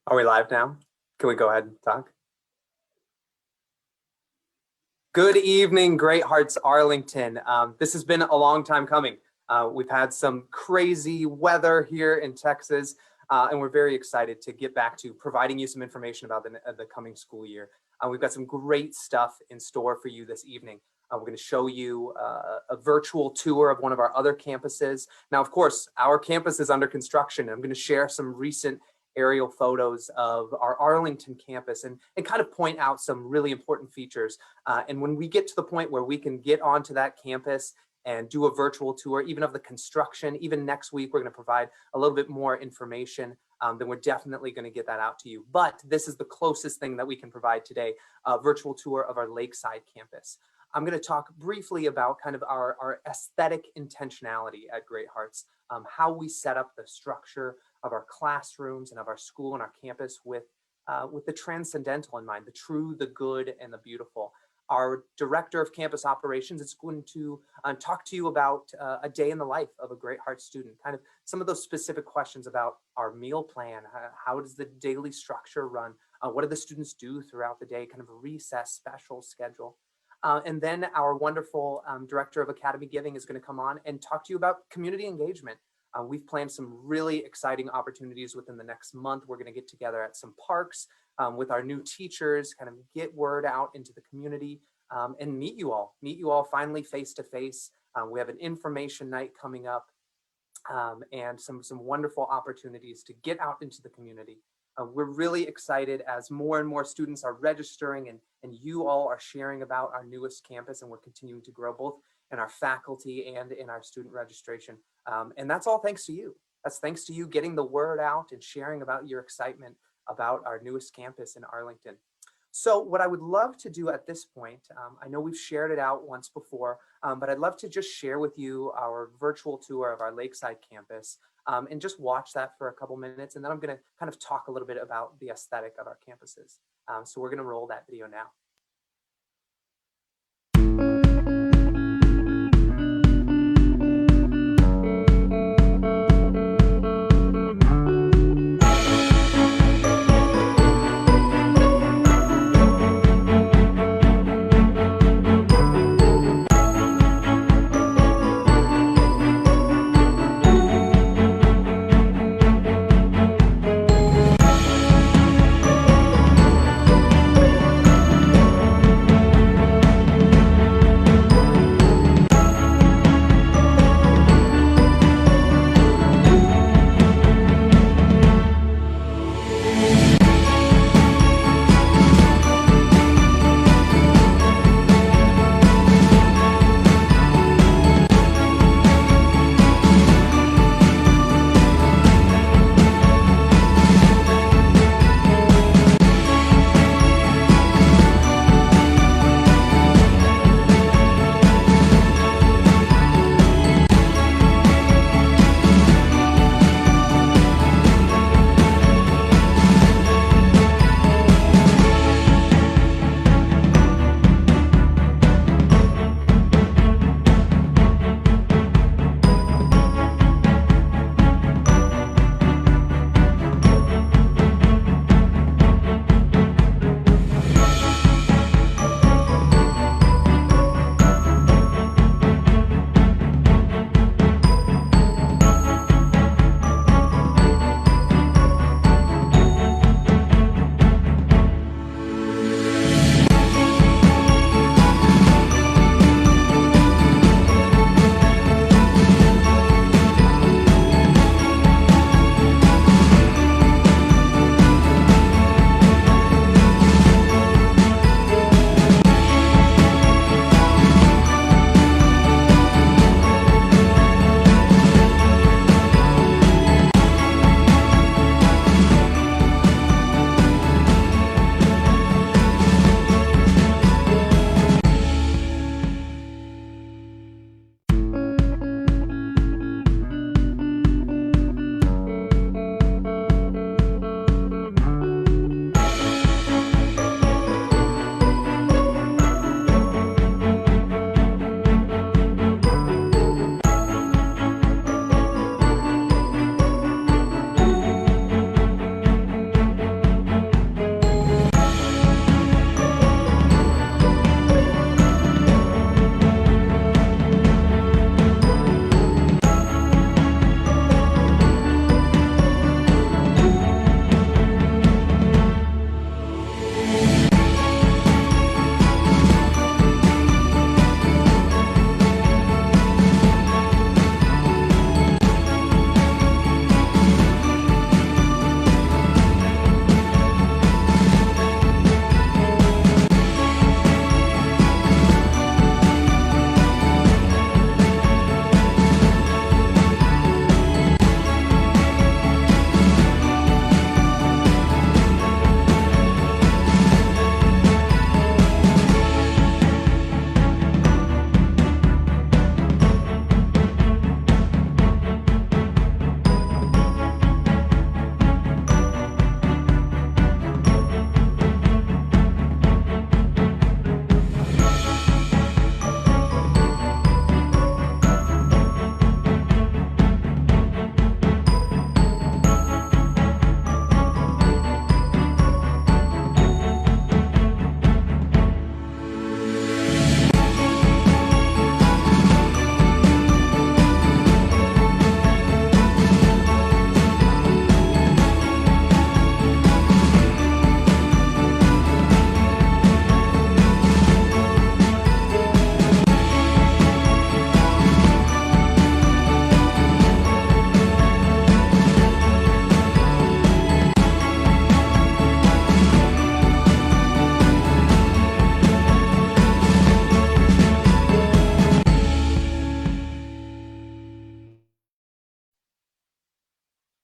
Are we live now? Can we go ahead and talk? Good evening, Great Hearts Arlington. This has been a long time coming. We've had some crazy weather here in Texas, and we're very excited to get back to providing you some information about the coming school year. We've got some great stuff in store for you this evening. We're going to show you a virtual tour of one of our other campuses. Now, of course, our campus is under construction. I'm going to share some recent aerial photos of our Arlington campus and kind of point out some really important features. And when we get to the point where we can get onto that campus and do a virtual tour, even of the construction, even next week, we're going to provide a little bit more information. Then we're definitely going to get that out to you. But this is the closest thing that we can provide today, a virtual tour of our Lakeside campus. I'm going to talk briefly about kind of our aesthetic intentionality at Great Hearts, how we set up the structure of our classrooms and of our school and our campus with the transcendental in mind, the true, the good, and the beautiful. Our director of campus operations is going to talk to you about a day in the life of a Great Hearts student, kind of some of those specific questions about our meal plan, how does the daily structure run, what do the students do throughout the day, kind of a recess special schedule. And then our wonderful director of academy giving is going to come on and talk to you about community engagement. We've planned some really exciting opportunities within the next month. We're going to get together at some parks with our new teachers, kind of get word out into the community and meet you all finally face to face. We have an information night coming up and some wonderful opportunities to get out into the community. We're really excited as more and more students are registering and you all are sharing about our newest campus, and we're continuing to grow both in our faculty and in our student registration. And that's all thanks to you. That's thanks to you getting the word out and sharing about your excitement about our newest campus in Arlington. So what I would love to do at this point, I know we've shared it out once before, but I'd love to just share with you our virtual tour of our Lakeside campus and just watch that for a couple minutes. And then I'm going to kind of talk a little bit about the aesthetic of our campuses. So we're going to roll that video now.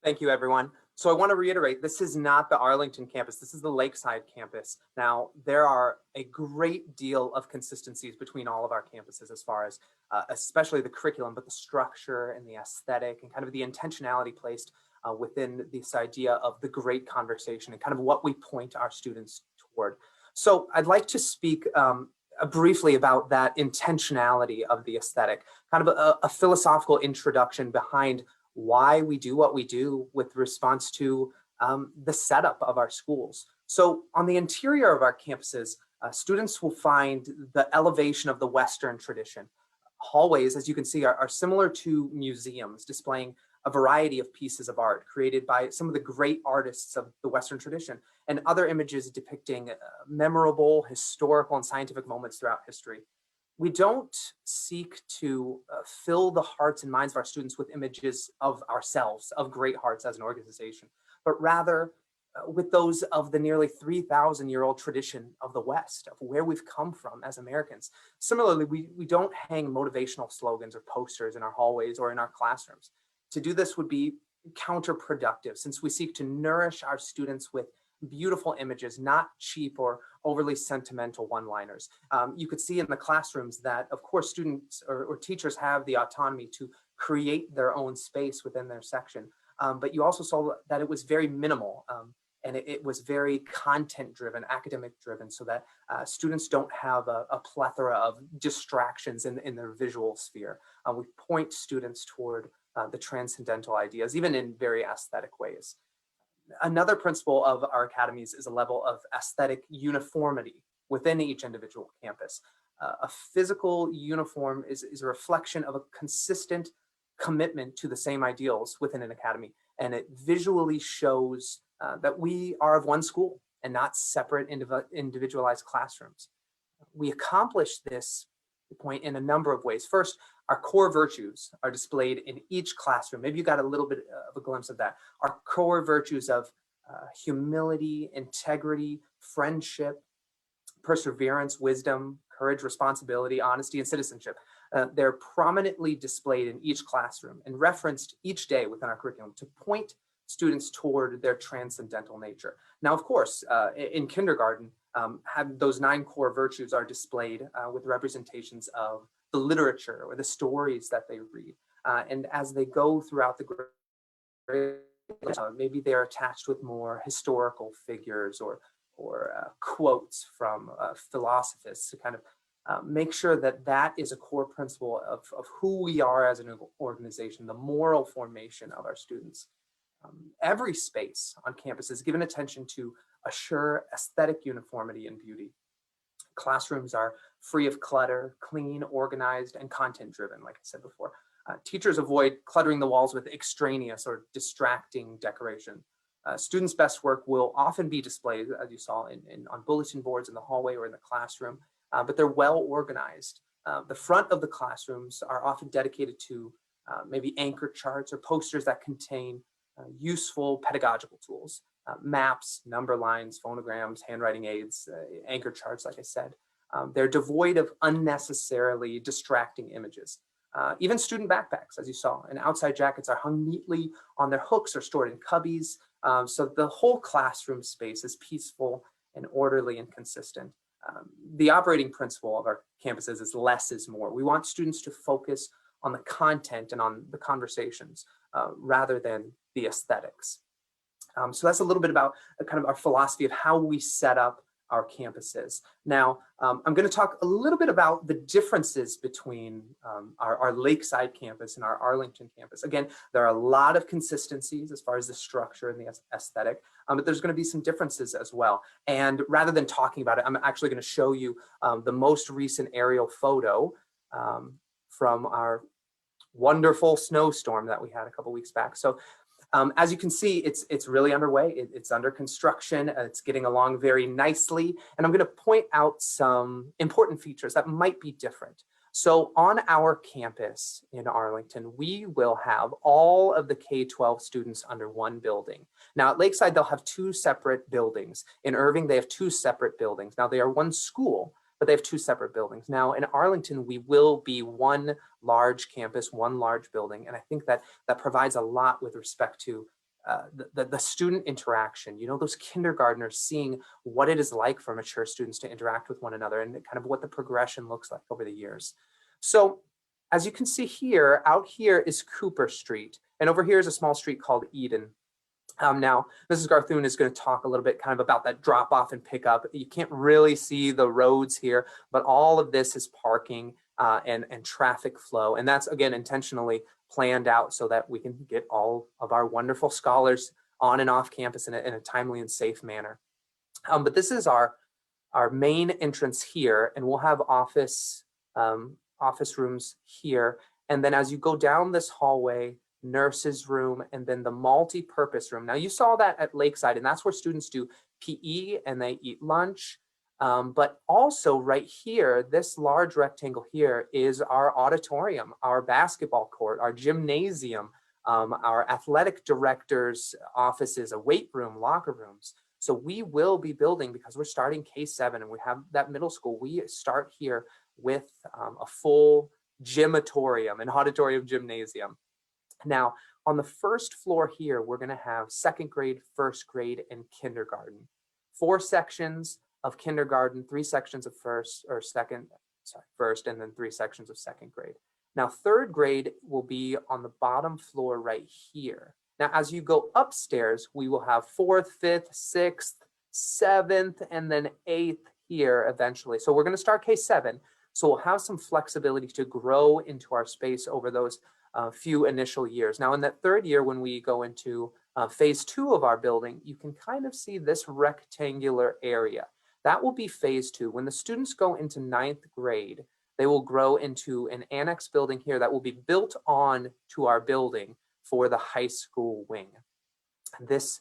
Thank you, everyone. So I want to reiterate, this is not the Arlington campus. This is the Lakeside campus. Now, there are a great deal of consistencies between all of our campuses as far as especially the curriculum, but the structure and the aesthetic and kind of the intentionality placed within this idea of the great conversation and kind of what we point our students toward. So I'd like to speak briefly about that intentionality of the aesthetic, kind of a philosophical introduction behind why we do what we do with response to the setup of our schools. So on the interior of our campuses, students will find the elevation of the Western tradition. Hallways, as you can see, are similar to museums, displaying a variety of pieces of art created by some of the great artists of the Western tradition, and other images depicting memorable historical and scientific moments throughout history. We don't seek to fill the hearts and minds of our students with images of ourselves, of Great Hearts as an organization, but rather with those of the nearly 3,000-year-old tradition of the West, of where we've come from as Americans. Similarly, we don't hang motivational slogans or posters in our hallways or in our classrooms. To do this would be counterproductive, since we seek to nourish our students with beautiful images, not cheap or overly sentimental one-liners. You could see in the classrooms that, of course, students or teachers have the autonomy to create their own space within their section. But you also saw that it was very minimal and it was very content-driven, academic-driven, so that students don't have a plethora of distractions in their visual sphere. We point students toward the transcendental ideas, even in very aesthetic ways. Another principle of our academies is a level of aesthetic uniformity within each individual campus. A physical uniform is a reflection of a consistent commitment to the same ideals within an academy, and it visually shows that we are of one school and not separate individualized classrooms. We accomplish this point in a number of ways. First, our core virtues are displayed in each classroom. Maybe you got a little bit of a glimpse of that. Our core virtues of humility, integrity, friendship, perseverance, wisdom, courage, responsibility, honesty, and citizenship. They're prominently displayed in each classroom and referenced each day within our curriculum to point students toward their transcendental nature. Now, of course, in kindergarten, those 9 core virtues are displayed with representations of the literature or the stories that they read. And as they go throughout the grade, maybe they're attached with more historical figures or quotes from philosophers to kind of make sure that that is a core principle of who we are as an organization, the moral formation of our students. Every space on campus is given attention to assure aesthetic uniformity and beauty. Classrooms are free of clutter, clean, organized, and content-driven, like I said before. Teachers avoid cluttering the walls with extraneous or distracting decoration. Students' best work will often be displayed, as you saw, on bulletin boards in the hallway or in the classroom, but they're well organized. The front of the classrooms are often dedicated to maybe anchor charts or posters that contain useful pedagogical tools, maps, number lines, phonograms, handwriting aids, anchor charts, like I said. They're devoid of unnecessarily distracting images. Even student backpacks, as you saw, and outside jackets are hung neatly on their hooks or stored in cubbies. So the whole classroom space is peaceful and orderly and consistent. The operating principle of our campuses is less is more. We want students to focus on the content and on the conversations rather than the aesthetics. So that's a little bit about kind of our philosophy of how we set up our campuses. Now, I'm going to talk a little bit about the differences between our Lakeside campus and our Arlington campus. Again, there are a lot of consistencies as far as the structure and the aesthetic, but there's going to be some differences as well. And rather than talking about it, I'm actually going to show you the most recent aerial photo from our wonderful snowstorm that we had a couple weeks back. So as you can see, it's really underway. It's under construction. It's getting along very nicely. And I'm going to point out some important features that might be different. So on our campus in Arlington, we will have all of the K-12 students under one building. Now at Lakeside, they'll have 2 separate buildings. In Irving, they have 2 separate buildings. Now they are one school, but they have 2 separate buildings. Now in Arlington, we will be one large campus, one large building. And I think that provides a lot with respect to the student interaction, those kindergartners seeing what it is like for mature students to interact with one another and kind of what the progression looks like over the years. So as you can see here, out here is Cooper Street, and over here is a small street called Eden. Now, Mrs. Garthune is going to talk a little bit kind of about that drop off and pickup. You can't really see the roads here, but all of this is parking and traffic flow. And that's, again, intentionally planned out so that we can get all of our wonderful scholars on and off campus in a timely and safe manner. But this is our main entrance here, and we'll have office rooms here. And then as you go down this hallway, nurse's room, and then the multi-purpose room. Now you saw that at Lakeside, and that's where students do PE and they eat lunch. But also right here, this large rectangle here is our auditorium, our basketball court, our gymnasium, our athletic director's offices, a weight room, locker rooms. So we will be building, because we're starting K-7 and we have that middle school, we start here with a full gymatorium, an auditorium gymnasium. Now, on the first floor here, we're going to have second grade, first grade, and kindergarten. 4 sections of kindergarten, 3 sections of first, and then 3 sections of second grade. Now, third grade will be on the bottom floor right here. Now, as you go upstairs, we will have 4th, 5th, 6th, 7th, and then 8th here eventually. So we're going to start K-7. So we'll have some flexibility to grow into our space over those few initial years. Now, in that third year, when we go into phase 2 of our building, you can kind of see this rectangular area. That will be phase 2. When the students go into 9th grade, they will grow into an annex building here that will be built on to our building for the high school wing. This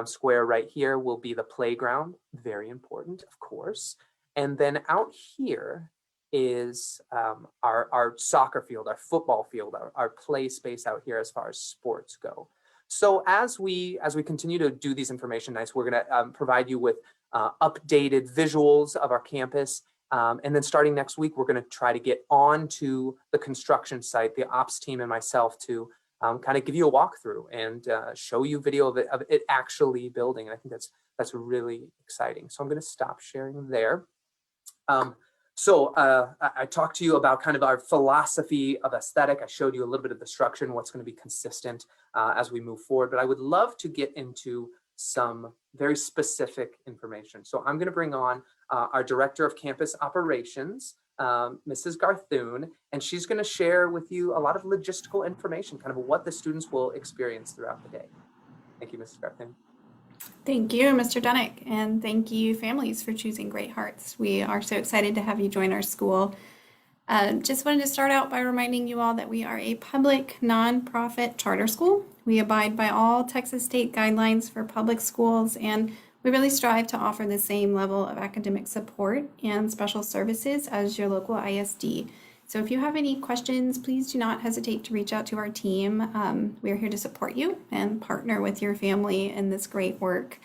square right here will be the playground, very important, of course. And then out here is our soccer field, our football field, our play space out here as far as sports go. So as we continue to do these information nights, we're going to provide you with updated visuals of our campus. And then starting next week, we're going to try to get onto the construction site, the ops team and myself, to kind of give you a walkthrough and show you video of it actually building. And I think that's really exciting. So I'm going to stop sharing there. So I talked to you about kind of our philosophy of aesthetic. I showed you a little bit of the structure and what's going to be consistent as we move forward. But I would love to get into some very specific information. So I'm going to bring on our Director of Campus Operations, Mrs. Garthune, and she's going to share with you a lot of logistical information, kind of what the students will experience throughout the day. Thank you, Mrs. Garthune. Thank you, Mr. Dunnick, and thank you, families, for choosing Great Hearts. We are so excited to have you join our school. Just wanted to start out by reminding you all that we are a public, nonprofit charter school. We abide by all Texas state guidelines for public schools, and we really strive to offer the same level of academic support and special services as your local ISD. So if you have any questions, please do not hesitate to reach out to our team. We are here to support you and partner with your family in this great work.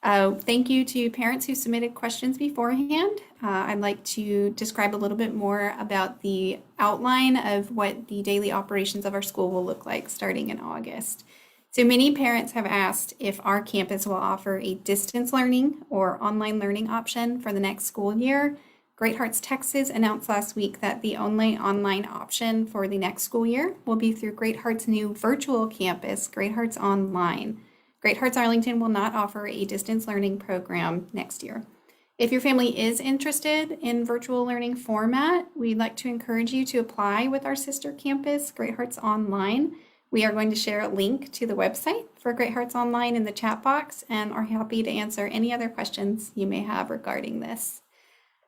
Thank you to parents who submitted questions beforehand. I'd like to describe a little bit more about the outline of what the daily operations of our school will look like starting in August. So many parents have asked if our campus will offer a distance learning or online learning option for the next school year. Great Hearts Texas announced last week that the only online option for the next school year will be through Great Hearts' new virtual campus, Great Hearts Online. Great Hearts Arlington will not offer a distance learning program next year. If your family is interested in virtual learning format, we'd like to encourage you to apply with our sister campus, Great Hearts Online. We are going to share a link to the website for Great Hearts Online in the chat box and are happy to answer any other questions you may have regarding this.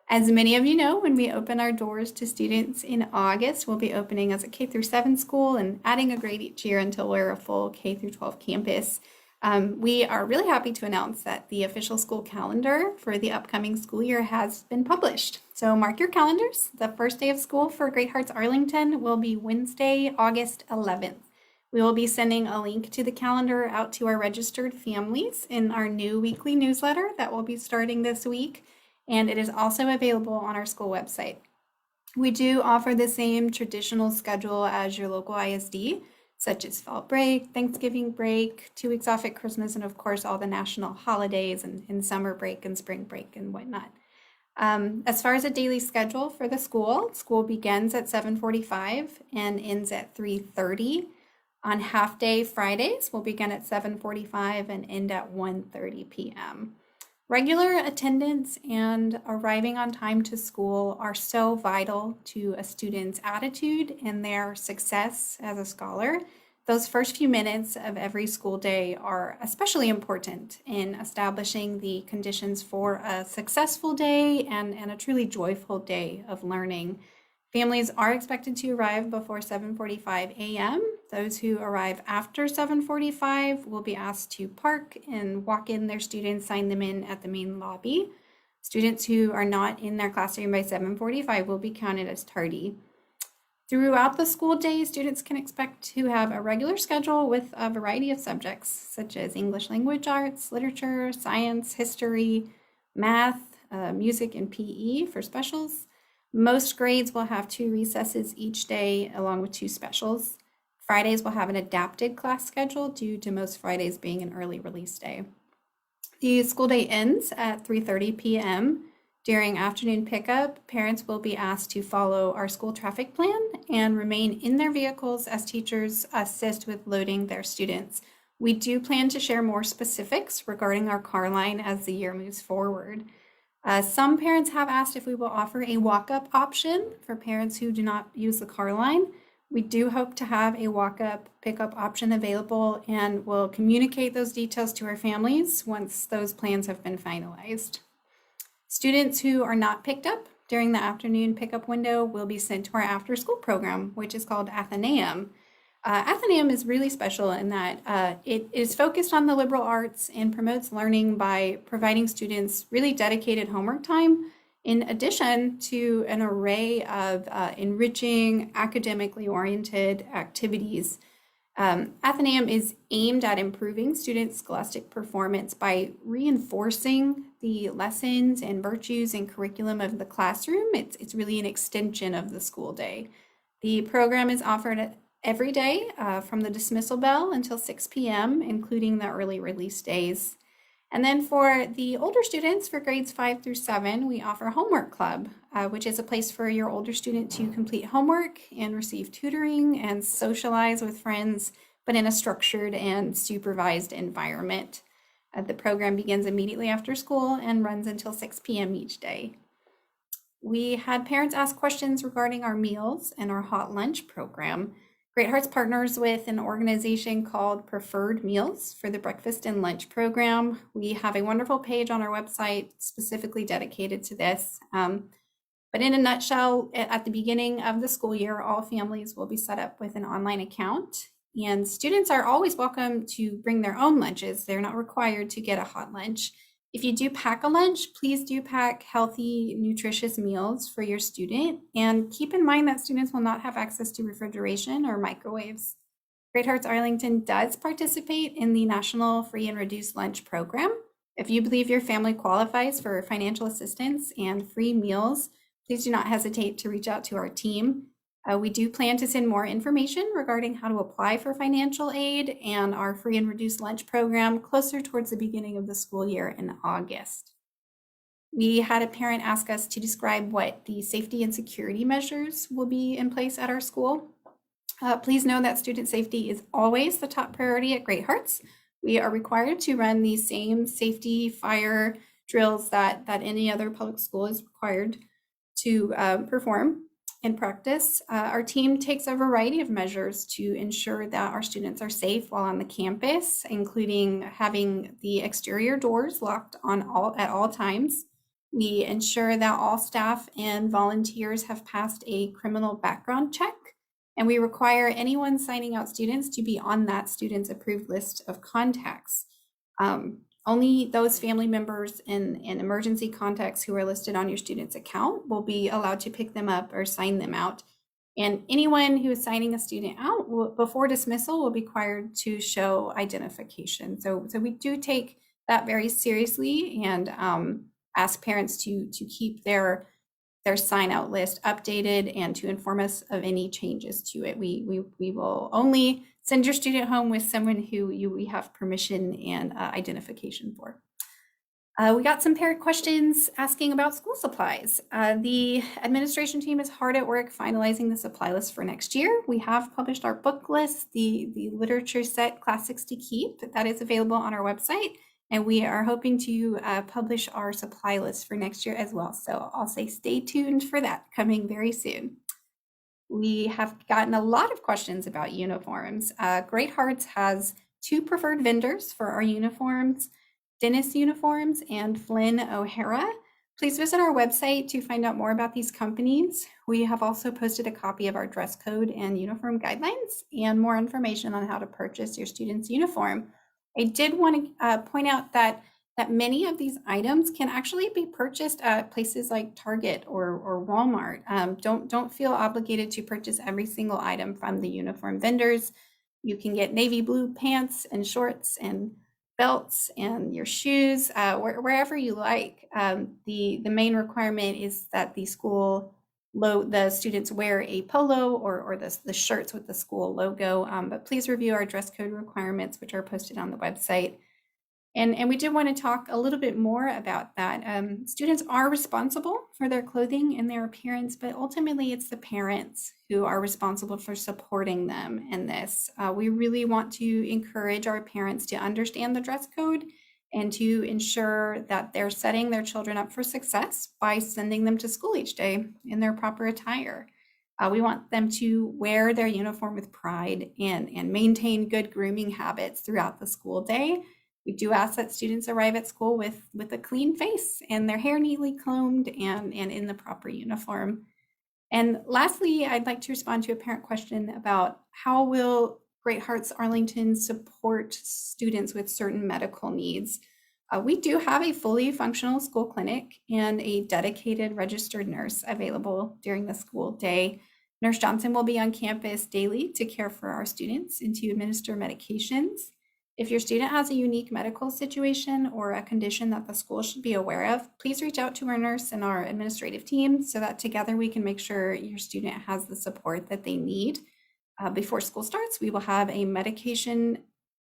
As many of you know, when we open our doors to students in August, we'll be opening as a K-7 school and adding a grade each year until we're a full K-12 campus. We are really happy to announce that the official school calendar for the upcoming school year has been published. So mark your calendars. The first day of school for Great Hearts Arlington will be Wednesday, August 11th. We will be sending a link to the calendar out to our registered families in our new weekly newsletter that will be starting this week. And it is also available on our school website. We do offer the same traditional schedule as your local ISD. such as fall break, Thanksgiving break, 2 weeks off at Christmas, and of course, all the national holidays and summer break and spring break and whatnot. As far as a daily schedule for the school begins at 7:45 and ends at 3:30. On half-day Fridays, we'll begin at 7:45 and end at 1:30 p.m. Regular attendance and arriving on time to school are so vital to a student's attitude and their success as a scholar. Those first few minutes of every school day are especially important in establishing the conditions for a successful day and a truly joyful day of learning. Families are expected to arrive before 7:45 a.m. Those who arrive after 7:45 will be asked to park and walk in their students, sign them in at the main lobby. Students who are not in their classroom by 7:45 will be counted as tardy. Throughout the school day, students can expect to have a regular schedule with a variety of subjects, such as English language arts, literature, science, history, math, music, and PE for specials. Most grades will have 2 recesses each day, along with 2 specials. Fridays will have an adapted class schedule due to most Fridays being an early release day. The school day ends at 3:30 p.m. During afternoon pickup, parents will be asked to follow our school traffic plan and remain in their vehicles as teachers assist with loading their students. We do plan to share more specifics regarding our car line as the year moves forward. Some parents have asked if we will offer a walk-up option for parents who do not use the car line. We do hope to have a walk-up pickup option available and will communicate those details to our families once those plans have been finalized. Students who are not picked up during the afternoon pickup window will be sent to our after-school program, which is called Athenaeum. Athenaeum is really special in that it is focused on the liberal arts and promotes learning by providing students really dedicated homework time, in addition to an array of enriching, academically oriented activities. Athenaeum is aimed at improving students' scholastic performance by reinforcing the lessons and virtues and curriculum of the classroom. It's really an extension of the school day. The program is offered every day from the dismissal bell until 6 p.m., including the early release days. And then for the older students, for grades 5 through 7, we offer Homework Club, which is a place for your older student to complete homework and receive tutoring and socialize with friends, but in a structured and supervised environment. The program begins immediately after school and runs until 6 p.m. each day. We had parents ask questions regarding our meals and our hot lunch program. Great Hearts partners with an organization called Preferred Meals for the breakfast and lunch program. We have a wonderful page on our website specifically dedicated to this. But in a nutshell, at the beginning of the school year, all families will be set up with an online account, and students are always welcome to bring their own lunches. They're not required to get a hot lunch. If you do pack a lunch, please do pack healthy, nutritious meals for your student, and keep in mind that students will not have access to refrigeration or microwaves. Great Hearts Arlington does participate in the National Free and Reduced Lunch Program. If you believe your family qualifies for financial assistance and free meals, please do not hesitate to reach out to our team. We do plan to send more information regarding how to apply for financial aid and our free and reduced lunch program closer towards the beginning of the school year in August. We had a parent ask us to describe what the safety and security measures will be in place at our school. Please know that student safety is always the top priority at Great Hearts. We are required to run the same safety fire drills that any other public school is required to perform in practice. Our team takes a variety of measures to ensure that our students are safe while on the campus, including having the exterior doors locked at all times. We ensure that all staff and volunteers have passed a criminal background check, and we require anyone signing out students to be on that student's approved list of contacts. Only those family members and emergency contacts who are listed on your student's account will be allowed to pick them up or sign them out. And anyone who is signing a student out before dismissal will be required to show identification. So we do take that very seriously and ask parents to keep their sign out list updated and to inform us of any changes to it. We will only send your student home with someone who we have permission and identification for. We got some parent questions asking about school supplies. The administration team is hard at work finalizing the supply list for next year. We have published our book list, the literature set Classics to Keep, that is available on our website. And we are hoping to publish our supply list for next year as well. So I'll say stay tuned for that, coming very soon. We have gotten a lot of questions about uniforms. Great Hearts has 2 preferred vendors for our uniforms, Dennis Uniforms and Flynn O'Hara. Please visit our website to find out more about these companies. We have also posted a copy of our dress code and uniform guidelines and more information on how to purchase your student's uniform. I did want to point out that many of these items can actually be purchased at places like Target or Walmart. Don't feel obligated to purchase every single item from the uniform vendors. You can get navy blue pants and shorts and belts and your shoes wherever you like. The main requirement is that the students wear a polo or the shirts with the school logo, but please review our dress code requirements, which are posted on the website. And we did want to talk a little bit more about that. Students are responsible for their clothing and their appearance, but ultimately it's the parents who are responsible for supporting them in this. We really want to encourage our parents to understand the dress code and to ensure that they're setting their children up for success by sending them to school each day in their proper attire. We want them to wear their uniform with pride and maintain good grooming habits throughout the school day. We do ask that students arrive at school with a clean face and their hair neatly combed and in the proper uniform. And lastly, I'd like to respond to a parent question about how will Great Hearts Arlington support students with certain medical needs. We do have a fully functional school clinic and a dedicated registered nurse available during the school day. Nurse Johnson will be on campus daily to care for our students and to administer medications. If your student has a unique medical situation or a condition that the school should be aware of, please reach out to our nurse and our administrative team so that together we can make sure your student has the support that they need. Before school starts, we will have a medication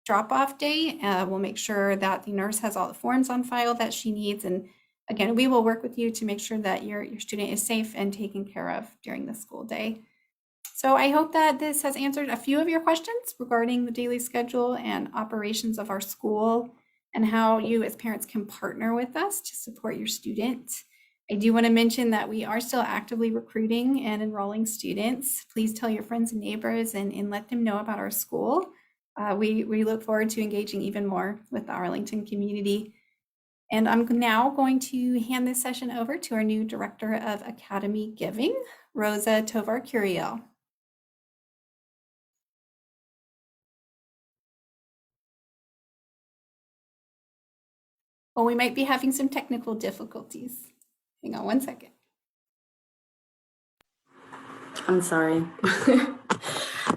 drop-off day. We'll make sure that the nurse has all the forms on file that she needs. And again, we will work with you to make sure that your student is safe and taken care of during the school day. So I hope that this has answered a few of your questions regarding the daily schedule and operations of our school and how you as parents can partner with us to support your student. I do want to mention that we are still actively recruiting and enrolling students. Please tell your friends and neighbors and let them know about our school. We look forward to engaging even more with the Arlington community. And I'm now going to hand this session over to our new Director of Academy Giving, Rosa Tovar-Curiel. Well, we might be having some technical difficulties. Hang on one second. I'm sorry.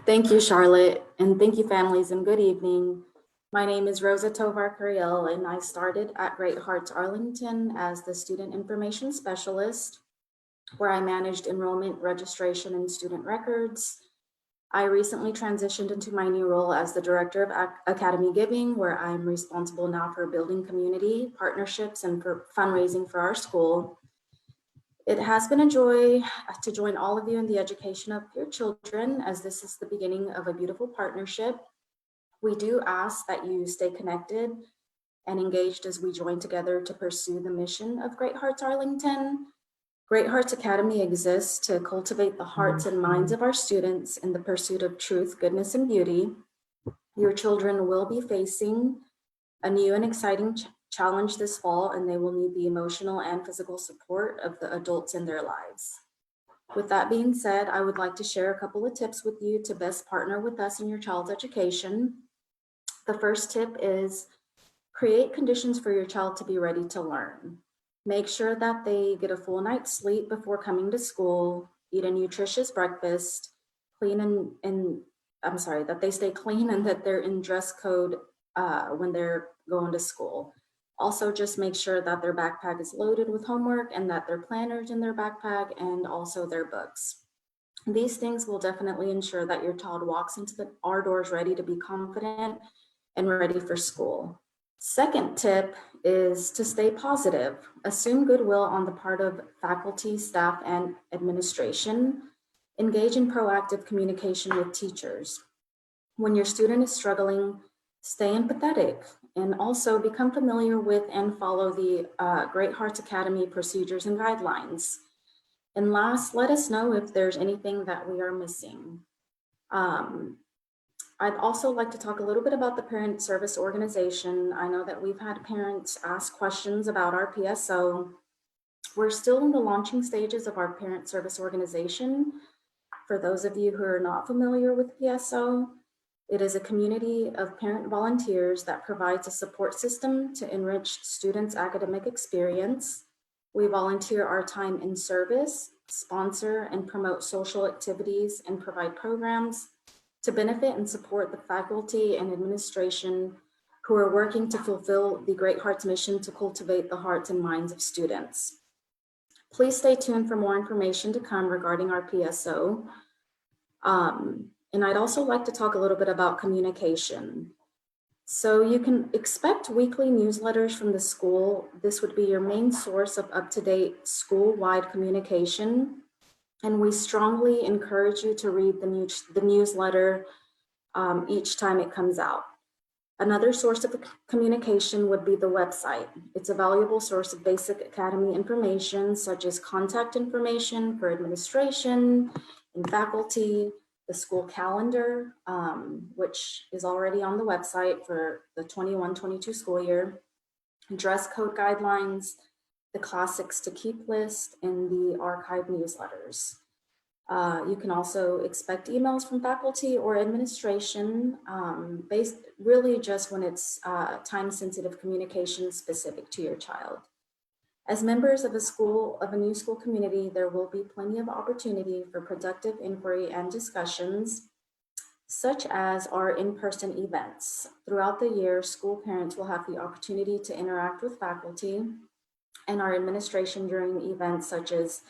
Thank you, Charlotte, and thank you, families, and good evening. My name is Rosa Tovar-Curiel, and I started at Great Hearts Arlington as the Student Information Specialist, where I managed enrollment, registration, and student records. I recently transitioned into my new role as the Director of Academy Giving, where I'm responsible now for building community, partnerships, and for fundraising for our school. It has been a joy to join all of you in the education of your children, as this is the beginning of a beautiful partnership. We do ask that you stay connected and engaged as we join together to pursue the mission of Great Hearts Arlington. Great Hearts Academy exists to cultivate the hearts and minds of our students in the pursuit of truth, goodness, and beauty. Your children will be facing a new and exciting challenge this fall, and they will need the emotional and physical support of the adults in their lives. With that being said, I would like to share a couple of tips with you to best partner with us in your child's education. The first tip is create conditions for your child to be ready to learn. Make sure that they get a full night's sleep before coming to school, eat a nutritious breakfast, that they stay clean and that they're in dress code when they're going to school. Also, just make sure that their backpack is loaded with homework and that their planners in their backpack and also their books. These things will definitely ensure that your child walks into our doors ready to be confident and ready for school. Second tip is to stay positive. Assume goodwill on the part of faculty, staff, and administration. Engage in proactive communication with teachers. When your student is struggling, stay empathetic, and also become familiar with and follow the Great Hearts Academy procedures and guidelines. And last, let us know if there's anything that we are missing. I'd also like to talk a little bit about the Parent Service Organization. I know that we've had parents ask questions about our PSO. We're still in the launching stages of our Parent Service Organization. For those of you who are not familiar with PSO, it is a community of parent volunteers that provides a support system to enrich students' academic experience. We volunteer our time in service, sponsor and promote social activities, and provide programs to benefit and support the faculty and administration who are working to fulfill the Great Hearts mission to cultivate the hearts and minds of students. Please stay tuned for more information to come regarding our PSO. And I'd also like to talk a little bit about communication. So you can expect weekly newsletters from the school. This would be your main source of up-to-date school-wide communication. And we strongly encourage you to read the newsletter each time it comes out. Another source of communication would be the website. It's a valuable source of basic academy information, such as contact information for administration and faculty, the school calendar, which is already on the website for the 21-22 school year, dress code guidelines, the classics to keep list, and the archive newsletters. You can also expect emails from faculty or administration, based really just when it's time-sensitive communication specific to your child. As members of a new school community, there will be plenty of opportunity for productive inquiry and discussions, such as our in-person events. Throughout the year, school parents will have the opportunity to interact with faculty and our administration during events such as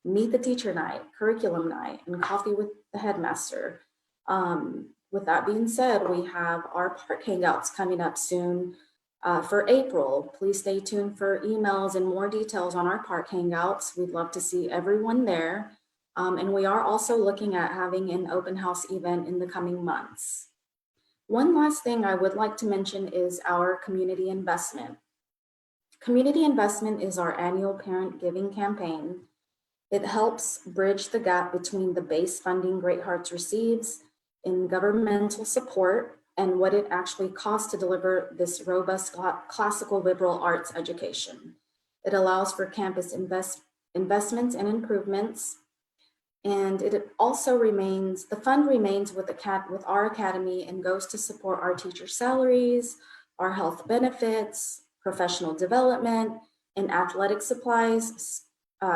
Meet the Teacher Night, Curriculum Night, and Coffee with the Headmaster. With that being said, we have our park hangouts coming up soon for April. Please stay tuned for emails and more details on our park hangouts. We'd love to see everyone there. And we are also looking at having an open house event in the coming months. One last thing I would like to mention is our community investment. Community investment is our annual parent giving campaign. It helps bridge the gap between the base funding Great Hearts receives in governmental support and what it actually costs to deliver this robust classical liberal arts education. It allows for campus investments and improvements, and it also the fund remains with our academy and goes to support our teacher salaries, our health benefits, professional development, and athletic supplies,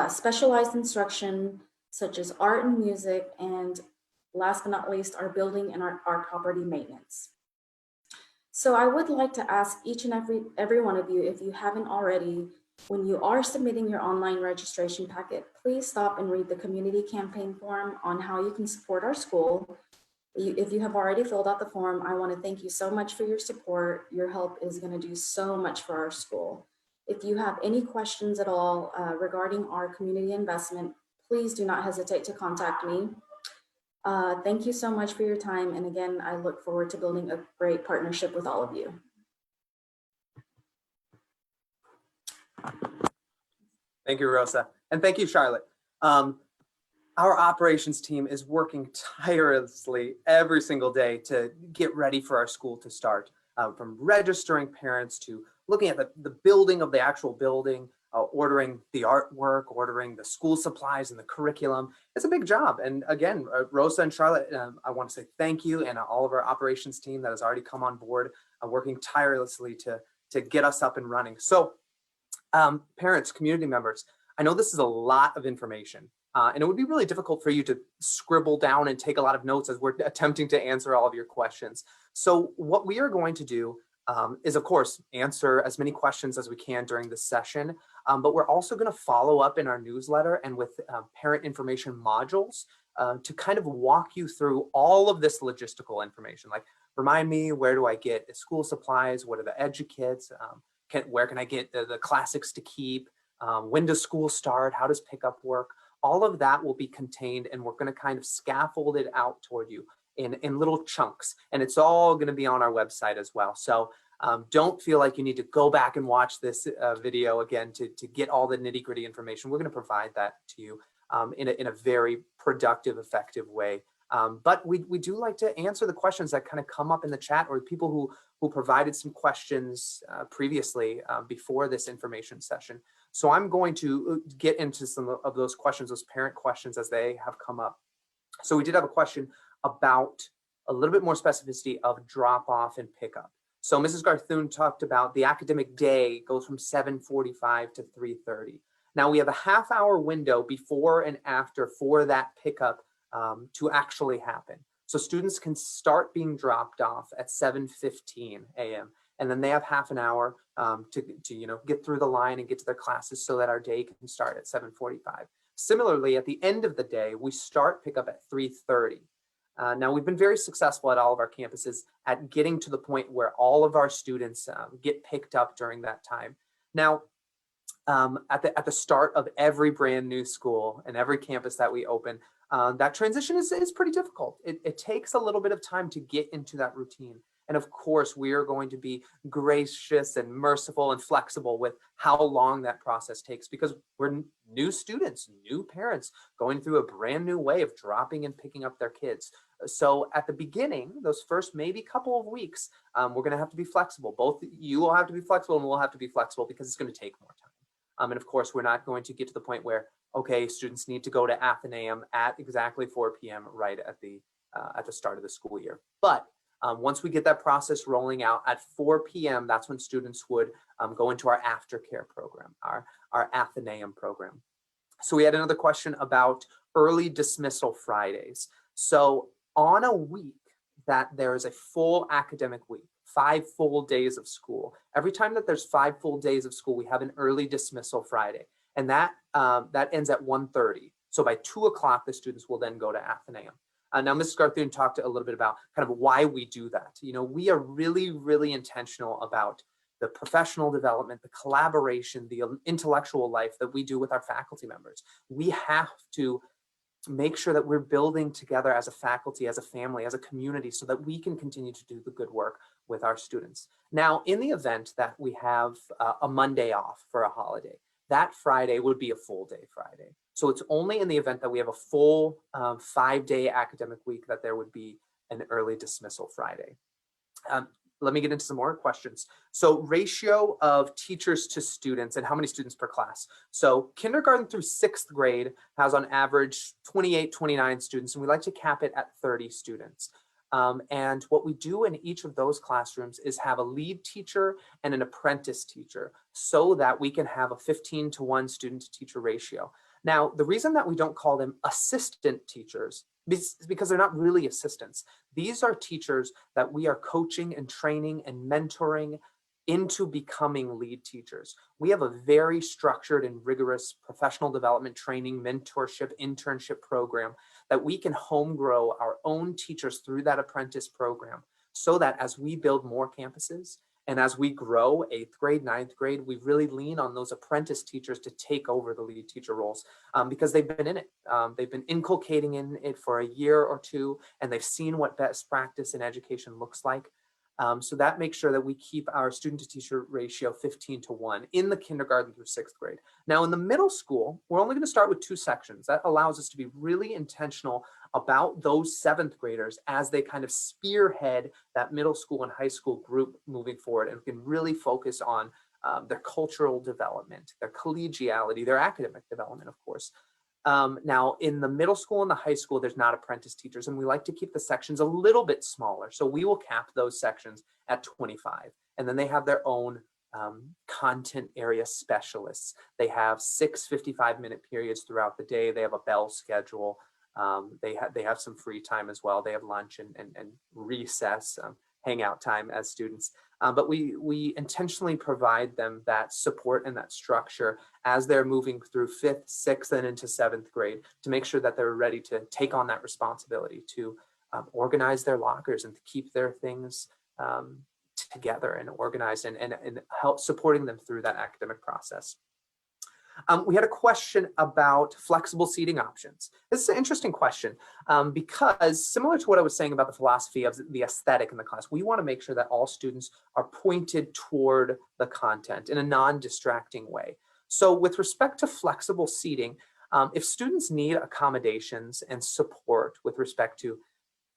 specialized instruction such as art and music, and last but not least, our building and our property maintenance. So I would like to ask each and every one of you, if you haven't already, when you are submitting your online registration packet, please stop and read the community campaign form on how you can support our school. If you have already filled out the form, I want to thank you so much for your support. Your help is going to do so much for our school. If you have any questions at all regarding our community investment, please do not hesitate to contact me. Thank you so much for your time. And again, I look forward to building a great partnership with all of you. Thank you, Rosa. And thank you, Charlotte. Our operations team is working tirelessly every single day to get ready for our school to start, from registering parents to looking at the building of the actual building, ordering the artwork, ordering the school supplies and the curriculum. It's a big job. And again, Rosa and Charlotte, I want to say thank you, and all of our operations team that has already come on board, working tirelessly to get us up and running. So parents, community members, I know this is a lot of information, and it would be really difficult for you to scribble down and take a lot of notes as we're attempting to answer all of your questions. So what we are going to do is, of course, answer as many questions as we can during this session, but we're also going to follow up in our newsletter and with parent information modules to kind of walk you through all of this logistical information. Like, remind me, where do I get the school supplies? What are the edukits? Where can I get the classics to keep? When does school start? How does pickup work? All of that will be contained, and we're going to kind of scaffold it out toward you in little chunks. And it's all going to be on our website as well. So don't feel like you need to go back and watch this video again to get all the nitty gritty information. We're going to provide that to you in a very productive, effective way. But we do like to answer the questions that kind of come up in the chat, or people who provided some questions previously before this information session. So I'm going to get into some of those questions, those parent questions, as they have come up. So we did have a question about a little bit more specificity of drop off and pickup. So Mrs. Garthune talked about the academic day goes from 7:45 to 3:30. Now we have a half-hour window before and after for that pickup to actually happen. So students can start being dropped off at 7:15 a.m. and then they have half an hour to get through the line and get to their classes so that our day can start at 7:45. Similarly, at the end of the day, we start pickup at 3:30. Now, we've been very successful at all of our campuses at getting to the point where all of our students get picked up during that time. Now, at the start of every brand new school and every campus that we open, that transition is pretty difficult. It takes a little bit of time to get into that routine. And of course, we are going to be gracious and merciful and flexible with how long that process takes, because we're new students, new parents going through a brand new way of dropping and picking up their kids. So at the beginning, those first maybe couple of weeks, we're going to have to be flexible. Both you will have to be flexible and we'll have to be flexible, because it's going to take more time. And of course, we're not going to get to the point where, okay, students need to go to Athenaeum at exactly 4 p.m. right at the start of the school year. But once we get that process rolling out at 4 p.m., that's when students would go into our aftercare program, our Athenaeum program. So we had another question about early dismissal Fridays. So on a week that there is a full academic week, 5 full days of school, every time that there's 5 full days of school, we have an early dismissal Friday. And that ends at 1:30. So by 2 o'clock, the students will then go to Athenaeum. Now, Mrs. Garthune talked a little bit about kind of why we do that. We are really, really intentional about the professional development, the collaboration, the intellectual life that we do with our faculty members. We have to make sure that we're building together as a faculty, as a family, as a community, so that we can continue to do the good work with our students. Now, in the event that we have a Monday off for a holiday, that Friday would be a full day Friday. So it's only in the event that we have a full 5-day academic week that there would be an early dismissal Friday. Let me get into some more questions. So ratio of teachers to students and how many students per class. So kindergarten through 6th grade has on average 28, 29 students, and we like to cap it at 30 students. And what we do in each of those classrooms is have a lead teacher and an apprentice teacher, so that we can have a 15-to-1 student to teacher ratio. Now, the reason that we don't call them assistant teachers is because they're not really assistants. These are teachers that we are coaching and training and mentoring into becoming lead teachers. We have a very structured and rigorous professional development training, mentorship, internship program that we can home grow our own teachers through that apprentice program, so that as we build more campuses and as we grow 8th grade, 9th grade, we really lean on those apprentice teachers to take over the lead teacher roles because they've been in it. They've been inculcating in it for a year or two, and they've seen what best practice in education looks like. So that makes sure that we keep our student to teacher ratio 15-to-1 in the kindergarten through 6th grade. Now in the middle school, we're only going to start with 2 sections. That allows us to be really intentional about those 7th graders as they kind of spearhead that middle school and high school group moving forward, and we can really focus on their cultural development, their collegiality, their academic development, of course. Now in the middle school and the high school, there's not apprentice teachers, and we like to keep the sections a little bit smaller. So we will cap those sections at 25, and then they have their own content area specialists. They have 6 55-minute periods throughout the day. They have a bell schedule. They have some free time as well. They have lunch and recess. hangout time as students. But we intentionally provide them that support and that structure as they're moving through 5th, 6th, and into 7th grade to make sure that they're ready to take on that responsibility to organize their lockers and to keep their things together and organized and help supporting them through that academic process. We had a question about flexible seating options. This is an interesting question because similar to what I was saying about the philosophy of the aesthetic in the class, we want to make sure that all students are pointed toward the content in a non-distracting way. So with respect to flexible seating, if students need accommodations and support with respect to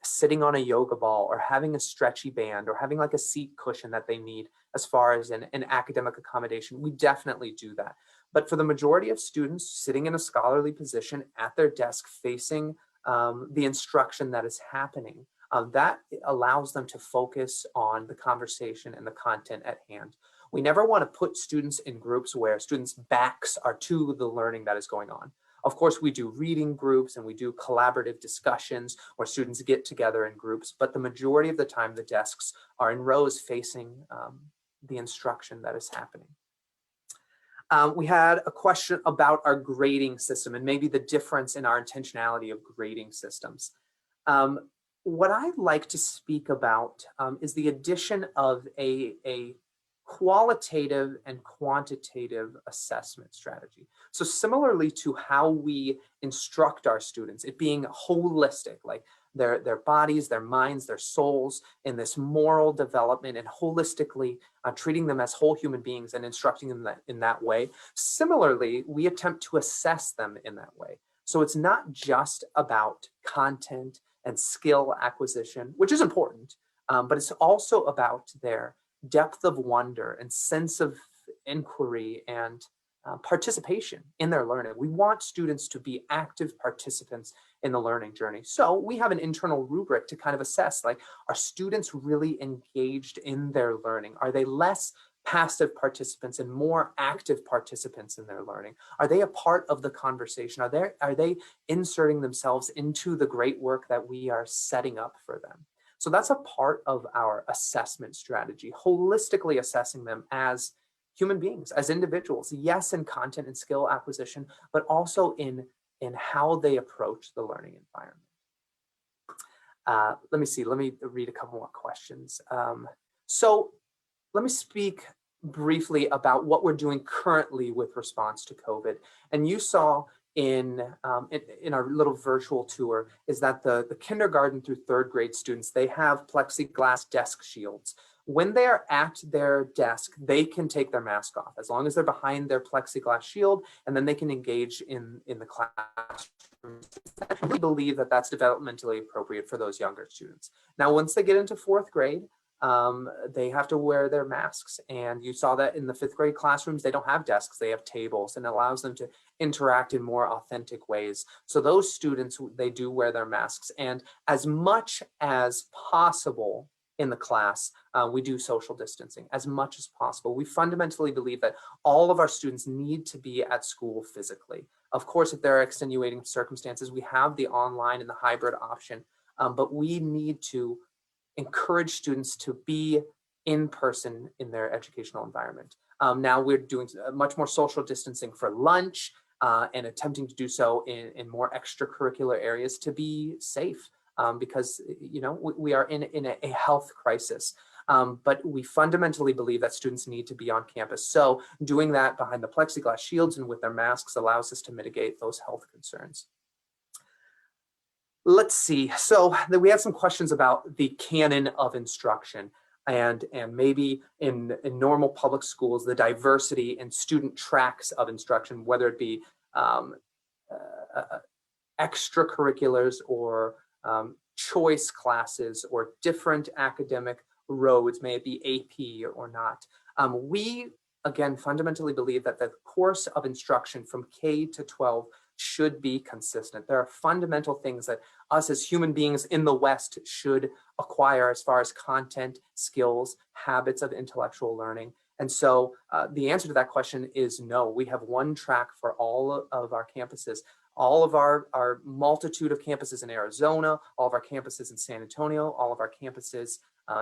sitting on a yoga ball or having a stretchy band or having like a seat cushion that they need as far as an academic accommodation, we definitely do that. But for the majority of students sitting in a scholarly position at their desk facing the instruction that is happening, that allows them to focus on the conversation and the content at hand. We never want to put students in groups where students' backs are to the learning that is going on. Of course, we do reading groups and we do collaborative discussions where students get together in groups, but the majority of the time the desks are in rows facing the instruction that is happening. We had a question about our grading system and maybe the difference in our intentionality of grading systems. What I'd like to speak about is the addition of a qualitative and quantitative assessment strategy. So similarly to how we instruct our students, it being holistic, like their bodies, their minds, their souls in this moral development and holistically treating them as whole human beings and instructing them in that way. Similarly, we attempt to assess them in that way. So it's not just about content and skill acquisition, which is important, but it's also about their depth of wonder and sense of inquiry and participation in their learning. We want students to be active participants in the learning journey. So we have an internal rubric to kind of assess, like, are students really engaged in their learning? Are they less passive participants and more active participants in their learning? Are they a part of the conversation? Are they inserting themselves into the great work that we are setting up for them? So that's a part of our assessment strategy, holistically assessing them as human beings, as individuals, yes, in content and skill acquisition, but also in how they approach the learning environment. Let me read a couple more questions. So let me speak briefly about what we're doing currently with response to COVID. And you saw in our little virtual tour is that the kindergarten through 3rd grade students, they have plexiglass desk shields. When they are at their desk, they can take their mask off as long as they're behind their plexiglass shield, and then they can engage in the classroom. We believe that that's developmentally appropriate for those younger students. Now, once they get into 4th grade, they have to wear their masks. And you saw that in the 5th grade classrooms, they don't have desks, they have tables, and it allows them to interact in more authentic ways. So those students, they do wear their masks. And as much as possible in the class, we do social distancing as much as possible. We fundamentally believe that all of our students need to be at school physically. Of course, if there are extenuating circumstances, we have the online and the hybrid option, but we need to encourage students to be in person in their educational environment. Now we're doing much more social distancing for lunch and attempting to do so in more extracurricular areas to be safe because, you know, we are in a health crisis. But we fundamentally believe that students need to be on campus. So doing that behind the plexiglass shields and with their masks allows us to mitigate those health concerns. Let's see. So we had some questions about the canon of instruction and maybe in normal public schools, the diversity in student tracks of instruction, whether it be extracurriculars or choice classes or different academic roads, may it be AP or not. We, again, fundamentally believe that the course of instruction from K to 12 should be consistent. There are fundamental things that us as human beings in the West should acquire as far as content, skills, habits of intellectual learning. And so the answer to that question is no. We have one track for all of our campuses. All of our multitude of campuses in Arizona, all of our campuses in San Antonio, all of our campuses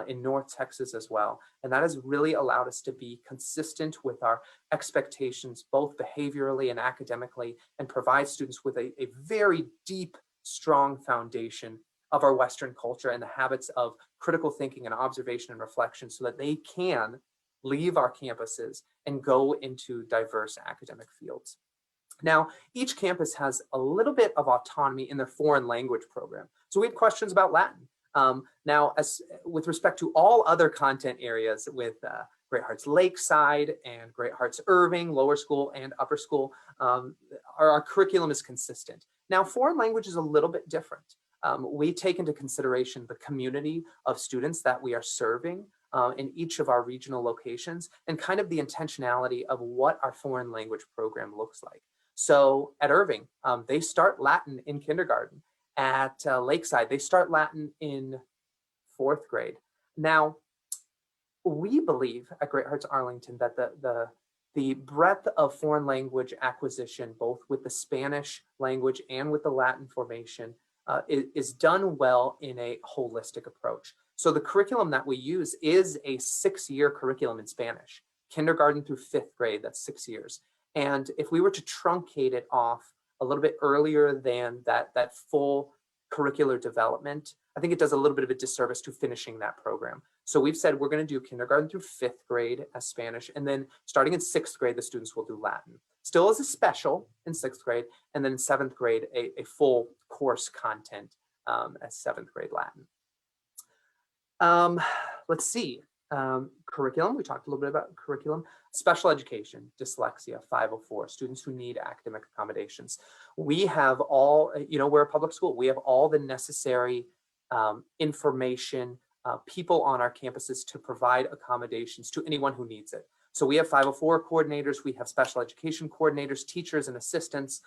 in North Texas as well. And that has really allowed us to be consistent with our expectations, both behaviorally and academically, and provide students with a very deep, strong foundation of our Western culture and the habits of critical thinking and observation and reflection so that they can leave our campuses and go into diverse academic fields. Now, each campus has a little bit of autonomy in their foreign language program. So we had questions about Latin. Now, with respect to all other content areas with Great Hearts Lakeside and Great Hearts Irving, lower school and upper school, our curriculum is consistent. Now, foreign language is a little bit different. We take into consideration the community of students that we are serving in each of our regional locations and kind of the intentionality of what our foreign language program looks like. So at Irving, they start Latin in kindergarten. At Lakeside, they start Latin in 4th grade. Now, we believe at Great Hearts Arlington that the breadth of foreign language acquisition, both with the Spanish language and with the Latin formation, is done well in a holistic approach. So the curriculum that we use is a 6-year curriculum in Spanish, kindergarten through 5th grade, that's 6 years. And if we were to truncate it off a little bit earlier than that full curricular development, I think it does a little bit of a disservice to finishing that program. So we've said we're going to do kindergarten through 5th grade as Spanish, and then starting in 6th grade, the students will do Latin. Still as a special in 6th grade, and then in 7th grade, a full course content as 7th grade Latin. Let's see. Curriculum, we talked a little bit about curriculum. Special education, dyslexia, 504, students who need academic accommodations. We have all, we're a public school. We have all the necessary information, people on our campuses to provide accommodations to anyone who needs it. So we have 504 coordinators, we have special education coordinators, teachers and assistants.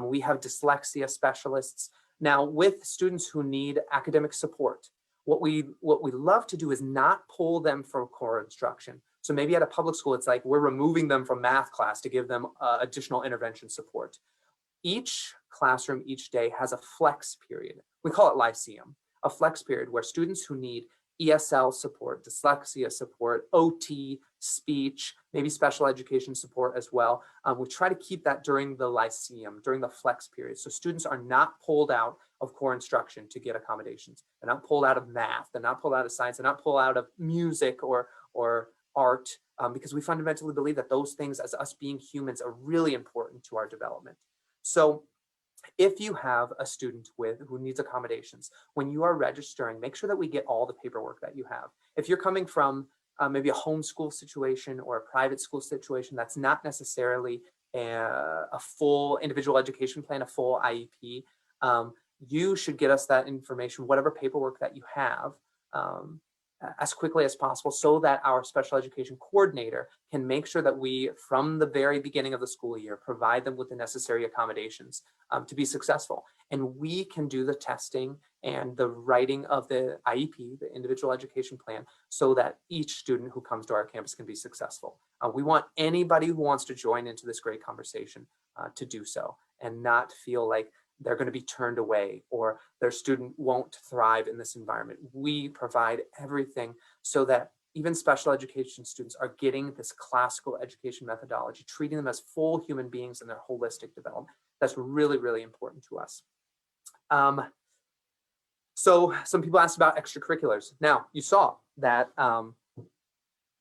We have dyslexia specialists. Now with students who need academic support, what we love to do is not pull them from core instruction. So maybe at a public school, it's like we're removing them from math class to give them additional intervention support. Each classroom each day has a flex period. We call it Lyceum, a flex period where students who need ESL support, dyslexia support, OT, speech, maybe special education support as well. We try to keep that during the Lyceum, during the flex period. So students are not pulled out of core instruction to get accommodations. They're not pulled out of math. They're not pulled out of science. They're not pulled out of music or art, because we fundamentally believe that those things, as us being humans, are really important to our development. So if you have a student who needs accommodations, when you are registering, make sure that we get all the paperwork that you have. If you're coming from maybe a homeschool situation or a private school situation, that's not necessarily a full individual education plan, a full IEP, you should get us that information, whatever paperwork that you have, as quickly as possible so that our special education coordinator can make sure that we, from the very beginning of the school year, provide them with the necessary accommodations to be successful. And we can do the testing and the writing of the IEP, the individual education plan, so that each student who comes to our campus can be successful. We want anybody who wants to join into this great conversation to do so and not feel like they're going to be turned away or their student won't thrive in this environment. We provide everything so that even special education students are getting this classical education methodology, treating them as full human beings in their holistic development. That's really, really important to us. So some people asked about extracurriculars. Now, you saw that, and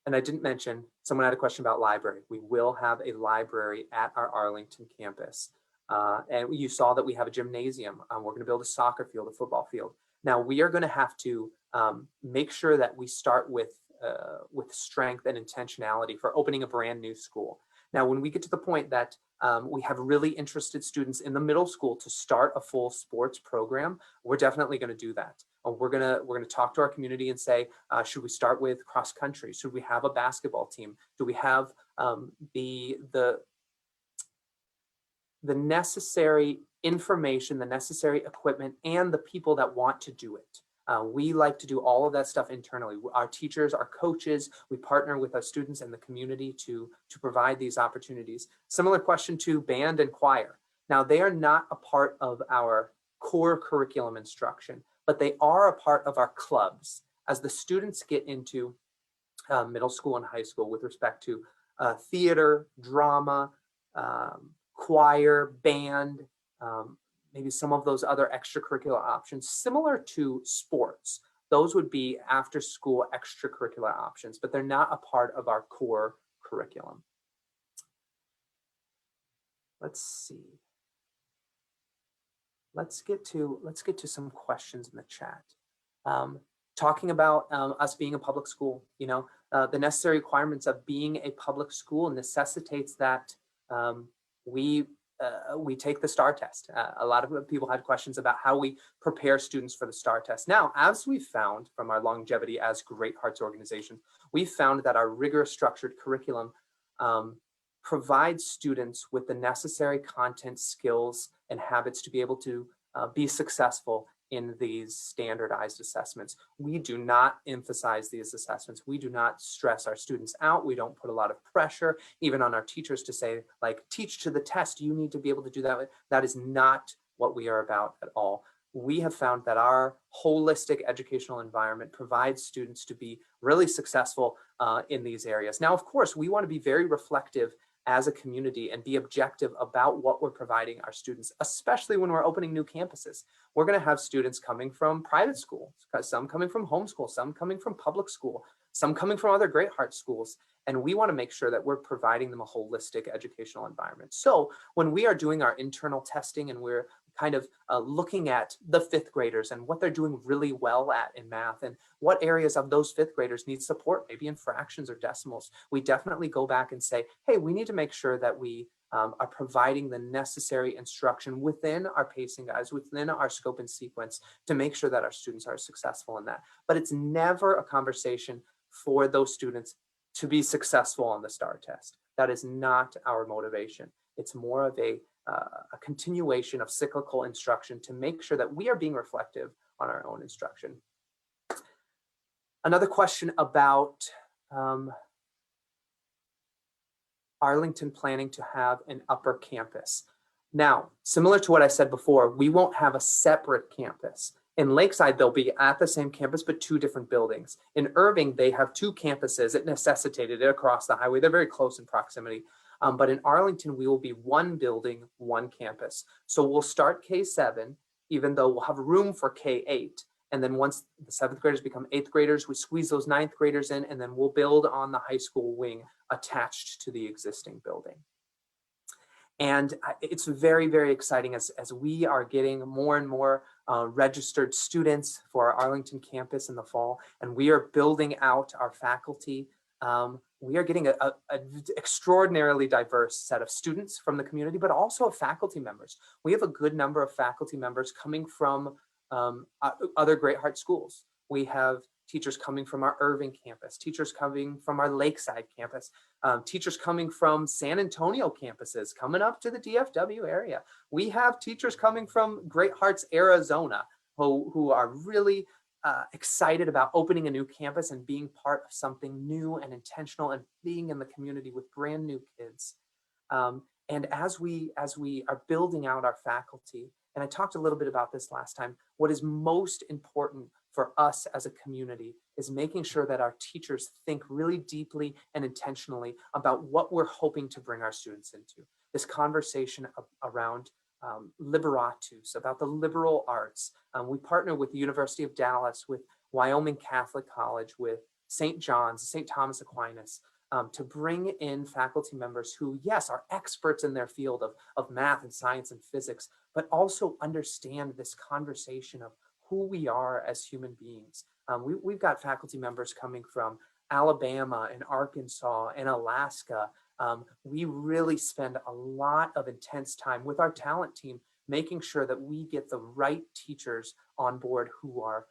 I didn't mention, someone had a question about library. We will have a library at our Arlington campus. And you saw that we have a gymnasium. We're going to build a soccer field, a football field. Now we are going to have to make sure that we start with strength and intentionality for opening a brand new school. Now, when we get to the point that we have really interested students in the middle school to start a full sports program, we're definitely going to do that. We're going to talk to our community and say, should we start with cross country? Should we have a basketball team? Do we have the necessary information, the necessary equipment, and the people that want to do it? We like to do all of that stuff internally. Our teachers, our coaches, we partner with our students and the community to provide these opportunities. Similar question to band and choir. Now, they are not a part of our core curriculum instruction, but they are a part of our clubs. as the students get into middle school and high school with respect to theater, drama, choir, band, maybe some of those other extracurricular options, similar to sports. Those would be after school extracurricular options, but they're not a part of our core curriculum. Let's see. Let's get to some questions in the chat. Talking about us being a public school, the necessary requirements of being a public school necessitates that we take the STAR test. A lot of people had questions about how we prepare students for the STAR test. Now, as we've found from our longevity as Great Hearts organization, we've found that our rigorous structured curriculum provides students with the necessary content, skills, and habits to be able to be successful in these standardized assessments. We do not emphasize these assessments. We do not stress our students out. We don't put a lot of pressure even on our teachers to say, like, teach to the test, you need to be able to do that. That is not what we are about at all. We have found that our holistic educational environment provides students to be really successful in these areas. Now, of course, we want to be very reflective as a community and be objective about what we're providing our students, especially when we're opening new campuses. We're going to have students coming from private schools, some coming from homeschool, some coming from public school, some coming from other Great Hearts schools. And we want to make sure that we're providing them a holistic educational environment. So when we are doing our internal testing and we're kind of looking at the fifth graders and what they're doing really well at in math and what areas of those fifth graders need support, maybe in fractions or decimals, we definitely go back and say, hey, we need to make sure that we are providing the necessary instruction within our pacing guides, within our scope and sequence to make sure that our students are successful in that. But it's never a conversation for those students to be successful on the STAR test. That is not our motivation. It's more of a continuation of cyclical instruction to make sure that we are being reflective on our own instruction. Another question about Arlington planning to have an upper campus. Now, similar to what I said before, we won't have a separate campus. In Lakeside, they'll be at the same campus, but two different buildings. In Irving, they have two campuses. It necessitated it across the highway. They're very close in proximity. But in Arlington, we will be one building, one campus. So we'll start K-7, even though we'll have room for K-8. And then once the seventh graders become eighth graders, we squeeze those ninth graders in, and then we'll build on the high school wing attached to the existing building. And it's very, very exciting as we are getting more and more registered students for our Arlington campus in the fall, and we are building out our faculty. We are getting an extraordinarily diverse set of students from the community, but also of faculty members. We have a good number of faculty members coming from other Great Hearts schools. We have teachers coming from our Irving campus, teachers coming from our Lakeside campus, teachers coming from San Antonio campuses, coming up to the DFW area. We have teachers coming from Great Hearts, Arizona, who are really excited about opening a new campus and being part of something new and intentional and being in the community with brand new kids. And as we are building out our faculty, and I talked a little bit about this last time, what is most important for us as a community is making sure that our teachers think really deeply and intentionally about what we're hoping to bring our students into. This conversation around liberatus, about the liberal arts. We partner with the University of Dallas, with Wyoming Catholic College, with St. John's, St. Thomas Aquinas, to bring in faculty members who, yes, are experts in their field of math and science and physics, but also understand this conversation of who we are as human beings. We've got faculty members coming from Alabama and Arkansas and Alaska. We really spend a lot of intense time with our talent team, making sure that we get the right teachers on board who are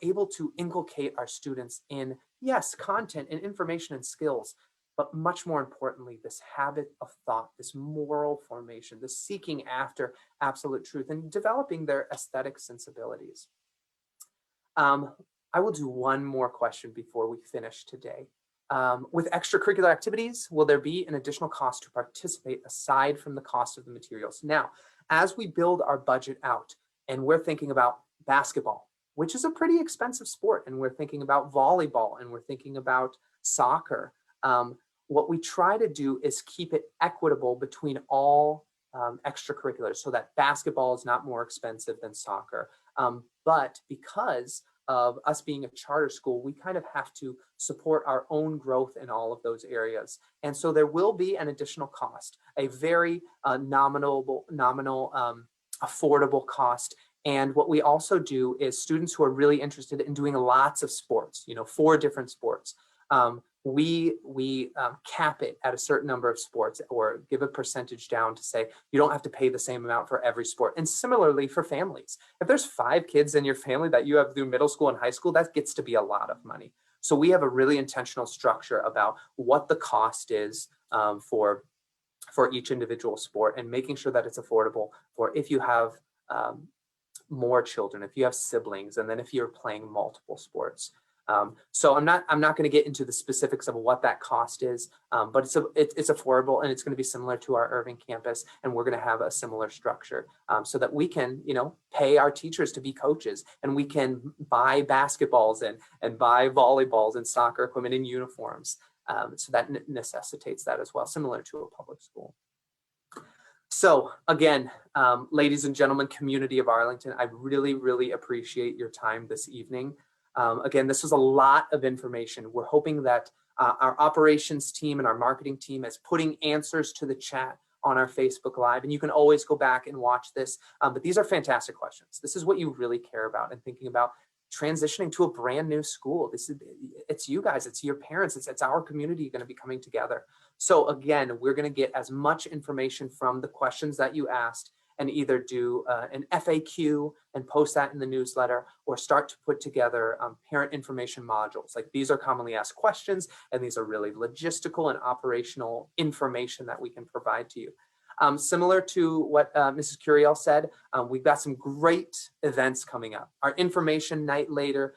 able to inculcate our students in, yes, content and information and skills, but much more importantly, this habit of thought, this moral formation, this seeking after absolute truth and developing their aesthetic sensibilities. I will do one more question before we finish today. With extracurricular activities, will there be an additional cost to participate aside from the cost of the materials? Now, as we build our budget out and we're thinking about basketball, which is a pretty expensive sport. And we're thinking about volleyball and we're thinking about soccer. What we try to do is keep it equitable between all extracurriculars so that basketball is not more expensive than soccer. But because of us being a charter school, we kind of have to support our own growth in all of those areas. And so there will be an additional cost, a very nominal, affordable cost. And what we also do is students who are really interested in doing lots of sports, 4 different sports, we cap it at a certain number of sports or give a percentage down to say you don't have to pay the same amount for every sport. And similarly for families, if there's 5 kids in your family that you have through middle school and high school, that gets to be a lot of money. So we have a really intentional structure about what the cost is for each individual sport and making sure that it's affordable for if you have more children, if you have siblings, and then if you're playing multiple sports. So I'm not going to get into the specifics of what that cost is, but it's affordable and it's going to be similar to our Irving campus, and we're going to have a similar structure so that we can, pay our teachers to be coaches, and we can buy basketballs and buy volleyballs and soccer equipment and uniforms. So that necessitates that as well, similar to a public school. So again, ladies and gentlemen, community of Arlington, I really, really appreciate your time this evening. Again, this was a lot of information. We're hoping that our operations team and our marketing team is putting answers to the chat on our Facebook Live, and you can always go back and watch this. But these are fantastic questions. This is what you really care about and thinking about transitioning to a brand new school. It's you guys, it's your parents, it's our community going to be coming together. So again, we're going to get as much information from the questions that you asked and either do an FAQ and post that in the newsletter or start to put together parent information modules. Like these are commonly asked questions, and these are really logistical and operational information that we can provide to you. Similar to what Mrs. Curiel said, we've got some great events coming up. Our information night later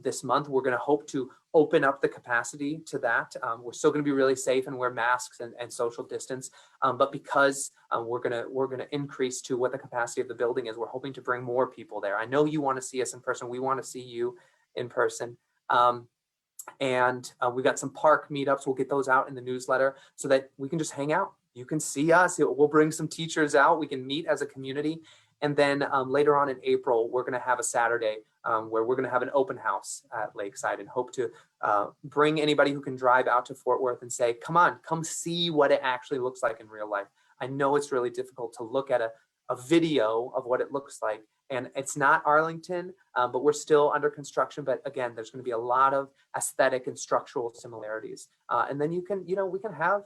this month, we're going to hope to open up the capacity to that. We're still going to be really safe and wear masks and social distance, but because we're going to increase to what the capacity of the building is, we're hoping to bring more people there. I know you want to see us in person. We want to see you in person. And we've got some park meetups. We'll get those out in the newsletter so that we can just hang out. You can see us. We'll bring some teachers out. We can meet as a community. And then later on in April, we're going to have a Saturday where we're going to have an open house at Lakeside and hope to bring anybody who can drive out to Fort Worth and say, come on, come see what it actually looks like in real life. I know it's really difficult to look at a video of what it looks like. And it's not Arlington, but we're still under construction. But again, there's going to be a lot of aesthetic and structural similarities. And then we can have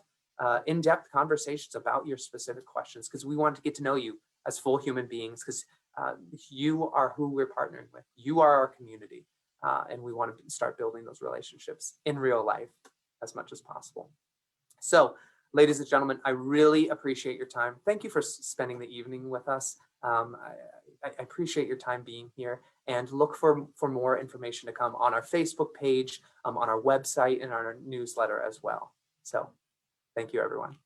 in-depth conversations about your specific questions because we want to get to know you as full human beings because you are who we're partnering with. You are our community. And we want to start building those relationships in real life as much as possible. So, ladies and gentlemen, I really appreciate your time. Thank you for spending the evening with us. I appreciate your time being here and look for more information to come on our Facebook page, on our website, and on our newsletter as well. So thank you, everyone.